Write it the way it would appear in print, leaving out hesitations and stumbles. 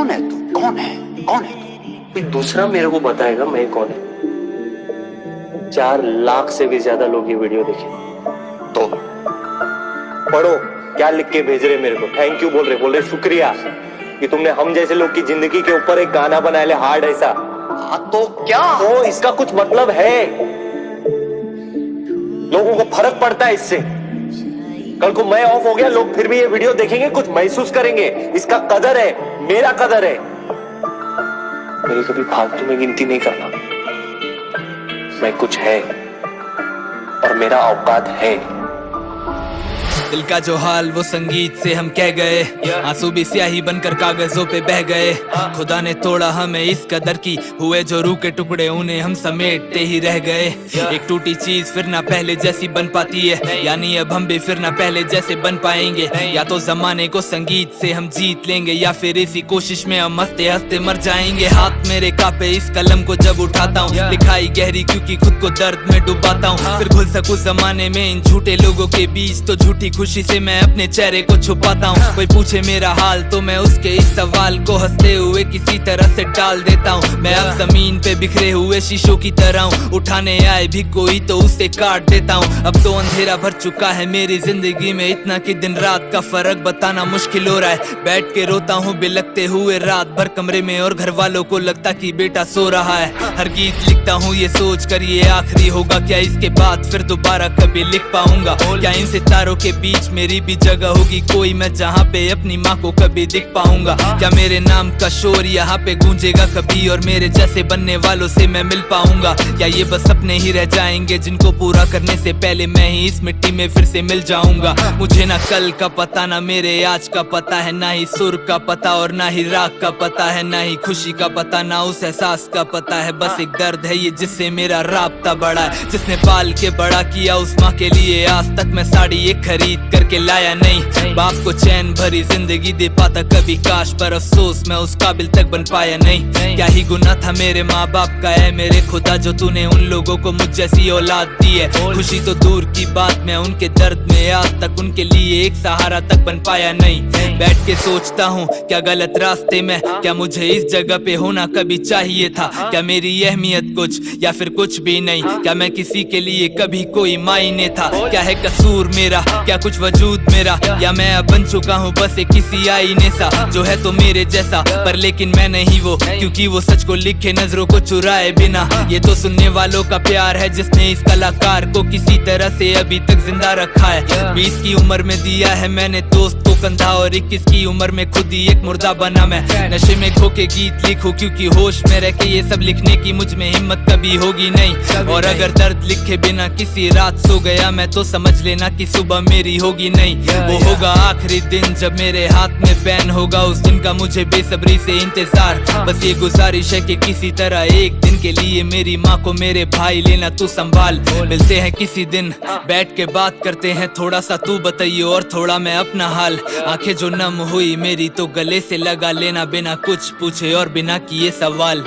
कौन है तू? कौन है? कौन है तू? कोई दूसरा मेरे को बताएगा मैं कौन है। 4 लाख से भी ज्यादा लोग ये वीडियो देखे। तो पढ़ो क्या लिख के भेज रहे मेरे को। थैंक यू बोल रहे शुक्रिया कि तुमने हम जैसे लोग की जिंदगी के ऊपर एक गाना बनाया ले हार्ड ऐसा। हाँ तो क्या? तो इसका कुछ मतलब है, लोगों को फर्क पड़ता है इससे। कल को मैं ऑफ हो गया, लोग फिर भी ये वीडियो देखेंगे, कुछ महसूस करेंगे। इसका कदर है, मेरा कदर है। मेरी कभी फालतू में गिनती नहीं करना। मैं कुछ है और मेरा औकात है। दिल का जो हाल वो संगीत से हम कह गए, आंसू भी स्याही बनकर कागजों पे बह गए। खुदा ने तोड़ा हमें इस कदर की, हुए जो रूह के टुकड़े उन्हें हम समेटते ही रह गए। एक टूटी चीज फिर ना पहले जैसी बन पाती है, यानी अब हम भी फिर ना पहले जैसे बन पाएंगे। या तो जमाने को संगीत से हम जीत लेंगे, या फिर इसी कोशिश में हम हंसते हंसते मर जाएंगे। हाथ मेरे कांपे इस कलम को जब उठाता हूँ, लिखाई गहरी क्योंकि खुद को दर्द में डुबाता हूँ। फिर घुल सकूं जमाने में इन झूठे लोगों के बीच, तो झूठी खुशी से मैं अपने चेहरे को छुपाता हूँ। कोई पूछे मेरा हाल तो मैं उसके इस सवाल को हंसते हुए किसी तरह से टाल देता हूँ। मैं अब जमीन पे बिखरे हुए शीशों की तरह हूँ, उठाने आए भी कोई तो उसे काट देता हूँ। अब तो अंधेरा भर चुका है मेरी जिंदगी में, इतना कि दिन रात का फर्क बताना मुश्किल हो रहा है। बैठ के रोता हूँ बिलखते हुए रात भर कमरे में, और घर वालों को लगता कि बेटा सो रहा है। हर गीत लिखता हूँ ये सोच कर ये आखिरी होगा, क्या इसके बाद फिर दोबारा कभी लिख पाऊंगा? क्या इन सितारों के बीच मेरी भी जगह होगी कोई, मैं जहाँ पे अपनी माँ को कभी दिख पाऊंगा? क्या मेरे नाम का शोर यहाँ पे गूंजेगा कभी, और मेरे जैसे बनने वालों से मैं मिल पाऊंगा? या ये बस सपने ही रह जाएंगे जिनको पूरा करने से पहले मैं ही इस मिट्टी में फिर से मिल जाऊंगा? मुझे ना कल का पता, ना मेरे आज का पता है, ना ही सुर का पता और ना ही राग का पता है, ना ही खुशी का पता, ना उस एहसास का पता है। बस एक दर्द है ये जिससे मेरा राब्ता बड़ा है, जिसने पाल के बड़ा किया उस माँ के लिए। आज तक मैं साड़ी एक खरीद करके लाया नहीं, बाप को चैन भरी जिंदगी दे पाता कभी काश, पर अफसोस मैं उस काबिल तक बन पाया नहीं। क्या ही गुनाह था मेरे माँ बाप का है मेरे खुदा, जो तूने उन लोगों को मुझ जैसी औलाद दी है। खुशी तो दूर की बात, मैं उनके दर्द में आज तक उनके लिए एक सहारा तक बन पाया नहीं। बैठ के सोचता हूँ क्या गलत रास्ते में, क्या मुझे इस जगह पे होना कभी चाहिए था? क्या मेरी अहमियत कुछ या फिर कुछ भी नहीं? क्या मैं किसी के लिए कभी कोई मायने था? क्या है कसूर मेरा, क्या कुछ वजूद मेरा, या मैं अब बन चुका हूँ बस एक किसी आईने सा, जो है तो मेरे जैसा पर लेकिन मैं नहीं वो, क्योंकि वो सच को लिखे नजरों को चुराए बिना। ये तो सुनने वालों का प्यार है जिसने इस कलाकार को किसी तरह से अभी तक जिंदा रखा है। 20 की उम्र में दिया है मैंने दोस्त को कंधा, और 21 की उम्र में खुद ही एक मुर्दा बना मैं। नशे में खो के गीत लिखूं क्योंकि होश में रह के ये सब लिखने की मुझ में हिम्मत कभी होगी नहीं। और अगर दर्द लिखे बिना किसी रात सो गया मैं, तो समझ लेना कि सुबह मेरी होगी नहीं। वो होगा आखिरी दिन जब मेरे हाथ में पेन होगा, उस दिन का मुझे बेसब्री से इंतजार। बस ये गुजारिश है कि किसी तरह एक दिन के लिए मेरी माँ को मेरे भाई लेना तू संभाल। मिलते हैं किसी दिन, बैठ के बात करते हैं, थोड़ा सा तू बताइए और थोड़ा मैं अपना हाल। आंखें जो नम हुई मेरी तो गले से लगा लेना, बिना कुछ पूछे और बिना किए सवाल।